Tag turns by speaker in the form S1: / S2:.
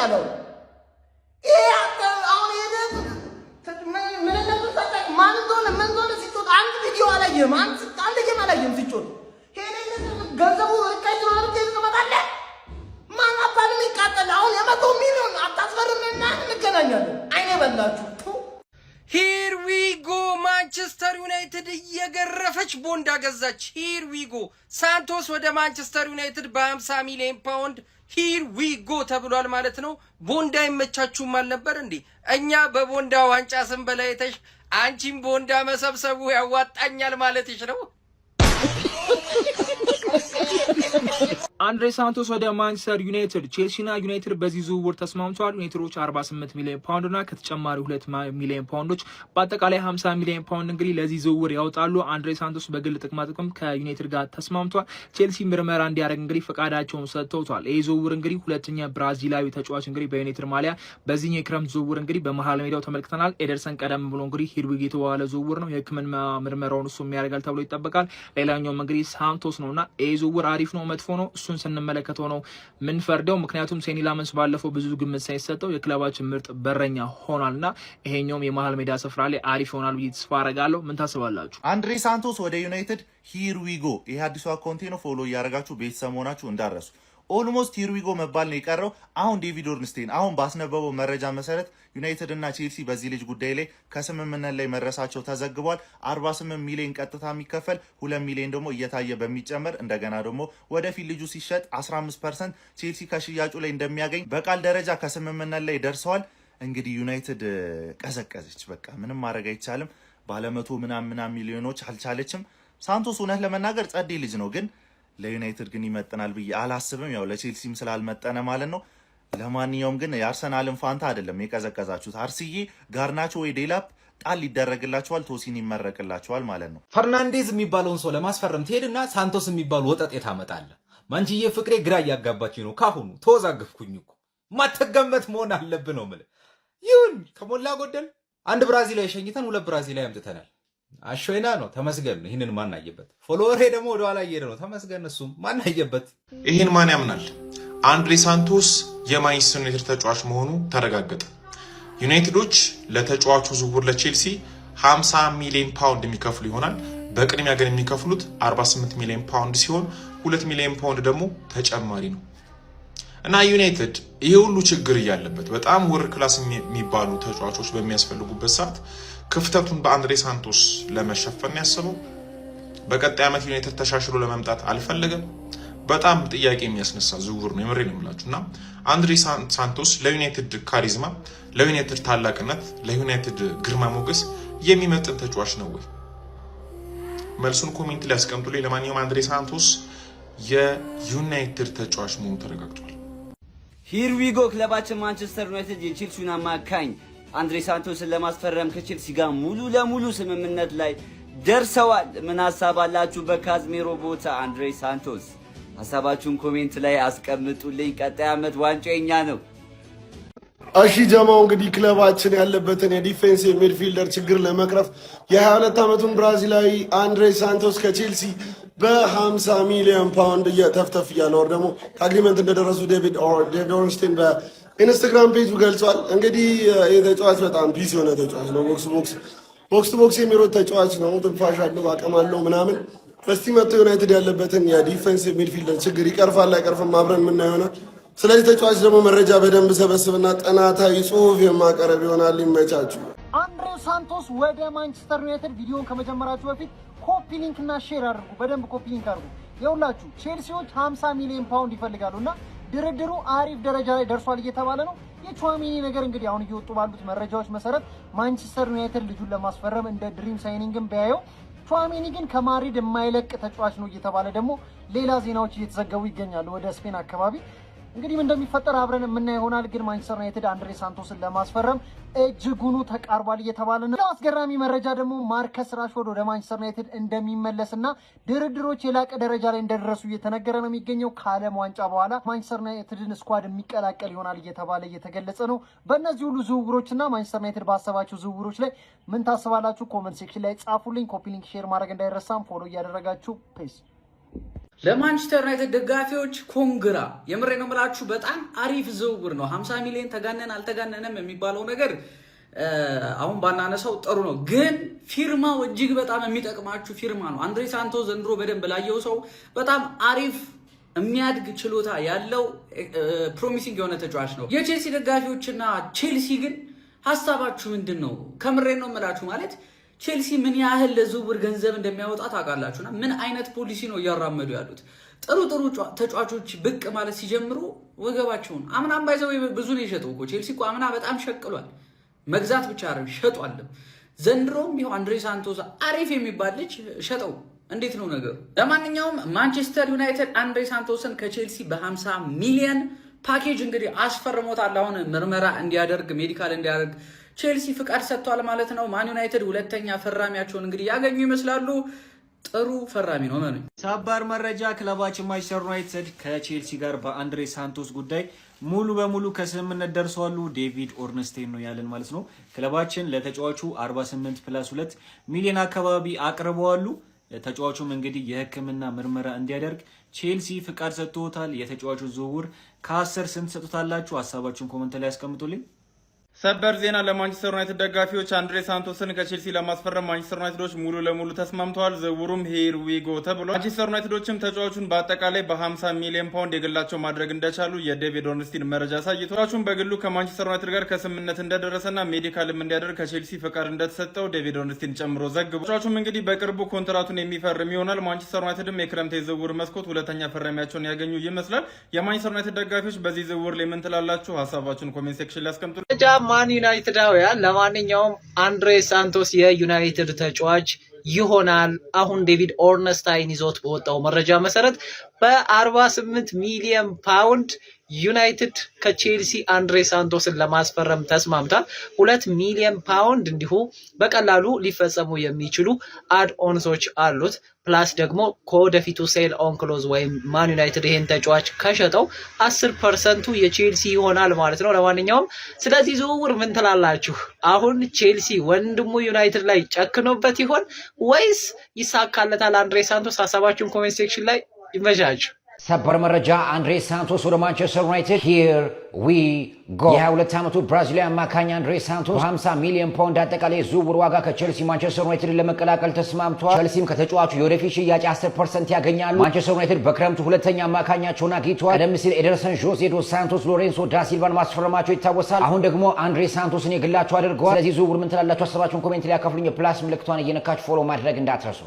S1: ያለው ይሄ አሁን ይሄ ምን እንደተሰጠ ማን እንደሆነ ሲጮት አንድ ቪዲዮ አላየህም? አንድ ጌም አላየህም ሲጮት ገንዘቡ ርካሽ ነው አይደል? ተመጣጣለ ማን አባል ይቃጠል። አሁን የመቶ ሚሊዮን አታስፈርምና እንገናኛለን። አይኔ በላችሁ።
S2: ሂር ዊ ጎ ማንቸስተር ዩናይትድ እየገረፈች ቦንዳ ገዛች። ሂር ዊ ጎ ሳንቶስ ወደ ማንቸስተር ዩናይትድ በ50 ሚሊዮን ፓውንድ ሂር ዊ ጎ ተብሏል ማለት ነው። ቦንዳ ይመቻችሁም አልነበር እንዴ? እኛ በቦንዳ ዋንጫ ስንበላይተሽ አንቺም ቦንዳ መሰብሰቡ ያዋጣኛል ማለትሽ ነው።
S3: አንድሬ ሳንቶስ ወደ ማንቸስተር ዩናይትድ ቼልሲና ዩናይትድ በዚህ ዝውውር ተስማምተዋል። ዩናይትዶች 48 ሚሊዮን ፓውንድ እና ከተጨማሪ 2 ሚሊዮን ፓውንዶች በአጠቃላይ 50 ሚሊዮን ፓውንድ እንግዲህ ለዚህ ዝውውር ያወጣሉ። አንድሬ ሳንቶስ በግል ጥቅማ ጥቅም ከዩናይትድ ጋር ተስማምተዋል። ቼልሲ ምርመራ እንዲያደርግ እንግዲህ ፈቃዳቸውን ሰጥተውታል። ይህ ዝውውር እንግዲህ ሁለተኛ ብራዚላዊ ተጫዋች እንግዲህ በዩናይትድ ማሊያ በዚህኛው የክረምት ዝውውር እንግዲህ በመሀል ሜዳው ተመልክተናል። ኤደርሰን ቀደም ብሎ እንግዲህ ሂድዊግ የተባለ ዝውውር ነው። የሕክምና ምርመራውን እሱ የሚያደርጋል ተብሎ ይጠበቃል። ሌላኛውም እንግዲህ ሳንቶስ ነውና ይህ ዝውውር አሪፍ ነው መጥፎ ነው እሱን ስንመለከተው ነው ምን ፈርደው። ምክንያቱም ሴኒ ላመንስ ባለፈው ብዙ ግምት ሳይሰጠው የክለባችን ምርጥ በረኛ ሆኗልና ይሄኛውም የመሃል ሜዳ ስፍራ ላይ አሪፍ ይሆናል ብዬ ተስፋ አደርጋለሁ። ምን ታስባላችሁ?
S4: አንድሬ ሳንቶስ ወደ ዩናይትድ ሂር ዊ ጎ። ይሄ አዲሱ አካውንቴ ነው። ፎሎ እያደረጋችሁ ቤተሰብ ሆናችሁ እንዳረሱ። ኦልሞስት ሂር ዊ ጎ መባል ነው የቀረው። አሁን ዴቪድ ኦርንስቴን አሁን ባስነበበው መረጃ መሰረት ዩናይትድ እና ቼልሲ በዚህ ልጅ ጉዳይ ላይ ከስምምነት ላይ መድረሳቸው ተዘግቧል። 48 ሚሊዮን ቀጥታ የሚከፈል 2 ሚሊዮን ደግሞ እየታየ በሚጨመር እንደገና ደግሞ ወደፊት ልጁ ሲሸጥ 15% ቼልሲ ከሽያጩ ላይ እንደሚያገኝ በቃል ደረጃ ከስምምነት ላይ ደርሰዋል። እንግዲህ ዩናይትድ ቀዘቀዘች። በቃ ምንም ማድረግ አይቻልም። ባለመቶ ምናምን ሚሊዮኖች አልቻለችም። ሳንቶስ እውነት ለመናገር ጸዴ ልጅ ነው፣ ግን ለዩናይትድ ግን ይመጥናል ብዬ አላስብም። ያው ለቼልሲም ስላልመጠነ ማለት ነው። ለማንኛውም ግን የአርሰናልን ፋንታ አይደለም የቀዘቀዛችሁት። አርሲዬ ጋርናቾ ወይ ዴላፕ ጣል ይደረግላችኋል፣ ቶሲን ይመረቅላችኋል ማለት ነው።
S5: ፈርናንዴዝ የሚባለውን ሰው ለማስፈረም ትሄድና ሳንቶስ የሚባል ወጠጤ ታመጣለህ። ማንቺዬ ፍቅሬ ግራ እያጋባችኝ ነው። ካሁኑ ተወዛግፍኩኝ እኮ ማተገመት መሆን አለብህ ነው የምልህ። ይሁን ከሞላ ጎደል አንድ ብራዚላዊ ሸኝተን 2 ብራዚላዊ አምጥተናል። አሾይና ነው ተመስገን። ይህንን ማን አየበት? ፎሎወሬ ደግሞ ወደ ኋላ እየሄደ ነው ተመስገን። እሱም ማን አየበት?
S6: ይህን ማን ያምናል? አንድሬ ሳንቶስ የማንቸስተር ዩናይትድ ተጫዋች መሆኑ ተረጋገጠ። ዩናይትዶች ለተጫዋቹ ዝውውር ለቼልሲ 50 ሚሊዮን ፓውንድ የሚከፍሉ ይሆናል። በቅድሚያ ግን የሚከፍሉት 48 ሚሊዮን ፓውንድ ሲሆን 2 ሚሊዮን ፓውንድ ደግሞ ተጨማሪ ነው እና ዩናይትድ ይሄ ሁሉ ችግር እያለበት በጣም ወር ክላስ የሚባሉ ተጫዋቾች በሚያስፈልጉበት ሰዓት ክፍተቱን በአንድሬ ሳንቶስ ለመሸፈን ያሰበው። በቀጣይ ዓመት ዩናይትድ ተሻሽሎ ለመምጣት አልፈለገም። በጣም ጥያቄ የሚያስነሳ ዝውውር ነው። የምሬን ነው የምላችሁና አንድሬ ሳንቶስ ለዩናይትድ ካሪዝማ፣ ለዩናይትድ ታላቅነት፣ ለዩናይትድ ግርማ ሞገስ የሚመጥን ተጫዋች ነው ወይ? መልሱን ኮሜንት ላይ አስቀምጡልኝ። ለማንኛውም አንድሬ ሳንቶስ የዩናይትድ ተጫዋች መሆኑ ተረጋግጧል።
S7: ሂር ዊ ጎ። ክለባችን ማንቸስተር ዩናይትድ የቼልሲውን አማካኝ አንድሬ ሳንቶስን ለማስፈረም ከቼልሲ ጋር ሙሉ ለሙሉ ስምምነት ላይ ደርሰዋል። ምን ሐሳብ አላችሁ በካዝሜሮ ቦታ አንድሬ ሳንቶስ? ሐሳባችሁን ኮሜንት ላይ አስቀምጡልኝ። ቀጣይ ዓመት ዋንጫው የኛ ነው።
S8: እሺ ጀማው፣ እንግዲህ ክለባችን ያለበትን የዲፌንሲቭ ሚድፊልደር ችግር ለመቅረፍ የ22 ዓመቱን ብራዚላዊ አንድሬ ሳንቶስ ከቼልሲ በ50 ሚሊዮን ፓውንድ እየተፍተፍ እያለ ወር ደግሞ ከአግሪመንት እንደደረሱ ዴቪድ ኦርንስቴን በኢንስታግራም ፔጁ ገልጿል። እንግዲህ የተጫዋች በጣም ፒስ የሆነ ተጫዋች ነው። ቦክስ ቱ ቦክስ የሚሮጥ ተጫዋች ነው። ትንፋሽ አለው፣ አቅም አለው ምናምን። እስቲ መጥቶ ዩናይትድ ያለበትን የዲፌንሲቭ ሚድፊልደር ችግር ይቀርፋል አይቀርፍም አብረን የምናየው ይሆናል። ስለዚህ ተጫዋች ደግሞ መረጃ በደንብ ሰበስብና ጥናታዊ ጽሁፍ የማቀረብ ይሆናል። ይመቻችሁ።
S1: አንድሬ ሳንቶስ ወደ ማንቸስተር ዩናይትድ ቪዲዮን ከመጀመራችሁ በፊት ኮፒ ሊንክ እና ሼር አድርጉ። በደንብ ኮፒ ሊንክ አድርጉ። ይኸውላችሁ ቼልሲዎች 50 ሚሊዮን ፓውንድ ይፈልጋሉና ድርድሩ አሪፍ ደረጃ ላይ ደርሷል እየተባለ ነው። የቹዋሜኒ ነገር እንግዲህ አሁን እየወጡ ባሉት መረጃዎች መሰረት ማንቸስተር ዩናይትድ ልጁን ለማስፈረም እንደ ድሪም ሳይኒንግም ቢያየው፣ ቹዋሜኒ ግን ከማድሪድ የማይለቅ ተጫዋች ነው እየተባለ ደግሞ ሌላ ዜናዎች እየተዘገቡ ይገኛሉ ወደ ስፔን አካባቢ። እንግዲህ ምን እንደሚፈጠር አብረን የምናየው ይሆናል። ግን ማንቸስተር ዩናይትድ አንድሬ ሳንቶስን ለማስፈረም እጅጉኑ ተቃርቧል እየተባለ ነው። አስገራሚ መረጃ ደግሞ ማርከስ ራሽፎርድ ወደ ማንቸስተር ዩናይትድ እንደሚመለስና ድርድሮች የላቀ ደረጃ ላይ እንደደረሱ እየተነገረ ነው የሚገኘው። ከዓለም ዋንጫ በኋላ ማንቸስተር ዩናይትድን ስኳድ የሚቀላቀል ይሆናል እየተባለ እየተገለጸ ነው። በእነዚህ ሁሉ ዝውውሮችና ማንቸስተር ዩናይትድ ባሰባቸው ዝውውሮች ላይ ምን ታስባላችሁ? ኮመንት ሴክሽን ላይ ጻፉልኝ። ኮፒ ሊንክ ሼር ማድረግ እንዳይረሳም፣ ፎሎ እያደረጋችሁ ፔስ
S3: ለማንቸስተር ዩናይትድ ደጋፊዎች ኮንግራ የምሬ ነው የምላችሁ። በጣም አሪፍ ዝውውር ነው። 50 ሚሊዮን ተጋነን አልተጋነነም የሚባለው ነገር አሁን ባናነሳው ጥሩ ነው፣ ግን ፊርማው እጅግ በጣም የሚጠቅማችሁ ፊርማ ነው። አንድሬ ሳንቶስ ዘንድሮ በደንብ ላየው ሰው በጣም አሪፍ የሚያድግ ችሎታ ያለው ፕሮሚሲንግ የሆነ ተጫዋች ነው። የቼልሲ ደጋፊዎችና ቼልሲ ግን ሀሳባችሁ ምንድን ነው? ከምሬ ነው የምላችሁ። ማለት ቼልሲ ምን ያህል ለዝውውር ገንዘብ እንደሚያወጣ ታውቃላችሁና ምን አይነት ፖሊሲ ነው እያራመዱ ያሉት? ጥሩ ተጫዋቾች ብቅ ማለት ሲጀምሩ ወገባቸውን አምናም ባይዘው ብዙ ነው የሸጠው እኮ ቼልሲ እኮ አምና በጣም ሸቅሏል። መግዛት ብቻ አይደል ሸጧልም። ዘንድሮም ይኸው አንድሬ ሳንቶስ አሪፍ የሚባል ልጅ ሸጠው። እንዴት ነው ነገሩ? ለማንኛውም ማንቸስተር ዩናይትድ አንድሬ ሳንቶስን ከቼልሲ በ50 ሚሊዮን ፓኬጅ እንግዲህ አስፈርሞታል። አሁን ምርመራ እንዲያደርግ ሜዲካል እንዲያደርግ ቼልሲ ፍቃድ ሰጥቷል ማለት ነው። ማን ዩናይትድ ሁለተኛ ፈራሚያቸውን እንግዲህ ያገኙ ይመስላሉ። ጥሩ ፈራሚ ነው ማለት ነው።
S5: ሰበር መረጃ፣ ክለባችን ማንቸስተር ዩናይትድ ከቼልሲ ጋር በአንድሬ ሳንቶስ ጉዳይ ሙሉ በሙሉ ከስምምነት ደርሰዋል። ዴቪድ ኦርንስቴን ነው ያለን ማለት ነው። ክለባችን ለተጫዋቹ 48+2 ሚሊዮን አካባቢ አቅርበዋሉ። ተጫዋቹም እንግዲህ የሕክምና ምርመራ እንዲያደርግ ቼልሲ ፍቃድ ሰጥቶታል። የተጫዋቹ ዝውውር ከ10 ስንት ሰጡታላችሁ? ሀሳባችሁን ኮሜንት ላይ ያስቀምጡልኝ።
S6: ሰበር ዜና ለማንቸስተር ዩናይትድ ደጋፊዎች አንድሬ ሳንቶስን ከቼልሲ ለማስፈረም ማንቸስተር ዩናይትዶች ሙሉ ለሙሉ ተስማምተዋል። ዝውውሩም ሂር ዊ ጎ ተብሏል። ማንቸስተር ዩናይትዶችም ተጫዋቹን በአጠቃላይ በ50 ሚሊዮን ፓውንድ የግላቸው ማድረግ እንደቻሉ የዴቪድ ኦርንስቲን መረጃ አሳይቷል። ተጫዋቹን በግሉ ከማንቸስተር ዩናይትድ ጋር ከስምምነት እንደደረሰና ሜዲካልም እንዲያደርግ ከቼልሲ ፈቃድ እንደተሰጠው ዴቪድ ኦርንስቲን ጨምሮ ዘግቧል። ተጫዋቹም እንግዲህ በቅርቡ ኮንትራቱን የሚፈርም ይሆናል። ማንቸስተር ዩናይትድም የክረምት የዝውውር መስኮት ሁለተኛ ፈራሚያቸውን ያገኙ ይመስላል። የማንቸስተር ዩናይትድ ደጋፊዎች በዚህ ዝውውር ላይ ምን ትላላችሁ? ሀሳባችሁን ኮሜንት ሴክሽን ላይ አስቀምጡ።
S9: ማን ዩናይትዳውያን ለማንኛውም አንድሬ ሳንቶስ የዩናይትድ ተጫዋች ይሆናል። አሁን ዴቪድ ኦርንስታይን ይዞት በወጣው መረጃ መሰረት በ48 ሚሊዮን ፓውንድ ዩናይትድ ከቼልሲ አንድሬ ሳንቶስን ለማስፈረም ተስማምቷል። 2 ሚሊዮን ፓውንድ እንዲሁ በቀላሉ ሊፈጸሙ የሚችሉ አድ ኦንሶች አሉት። ፕላስ ደግሞ ከወደፊቱ ሴል ኦን ክሎዝ ወይም ማን ዩናይትድ ይሄን ተጫዋች ከሸጠው 10% የቼልሲ ይሆናል ማለት ነው። ለማንኛውም ስለዚህ ዝውውር ምን ትላላችሁ? አሁን ቼልሲ ወንድሙ ዩናይትድ ላይ ጨክኖበት ይሆን ወይስ ይሳካለታል አንድሬ ሳንቶስ? ሀሳባችሁን ኮሜንት ሴክሽን ላይ ይመቻችሁ።
S10: ሰበር መረጃ፣ አንድሬ ሳንቶስ ወደ ማንቸስተር ዩናይትድ ሂር ዊ ጎ። የ22 ዓመቱ ብራዚላዊ አማካኝ አንድሬ ሳንቶስ 50 ሚሊዮን ፓውንድ አጠቃላይ ዝውውር ዋጋ ከቼልሲ ማንቸስተር ዩናይትድን ለመቀላቀል ተስማምቷል። ቼልሲም ከተጫዋቹ የወደፊት ሽያጭ 10% ያገኛሉ። ማንቸስተር ዩናይትድ በክረምቱ ሁለተኛ አማካኛቸውን አግኝተዋል። ቀደም ሲል ኤደርሰን ዦዜ ዶስ ሳንቶስ ሎሬንሶ ዳ ሲልቫን ማስፈረማቸው ይታወሳል። አሁን ደግሞ አንድሬ ሳንቶስን የግላቸው አድርገዋል። ስለዚህ ዝውውር ምን ትላላችሁ? ሀሳባችሁን ኮሜንት ላይ ያካፍሉኝ። የፕላስ ምልክቷን እየነካችሁ ፎሎ ማድረግ እንዳትረሱ።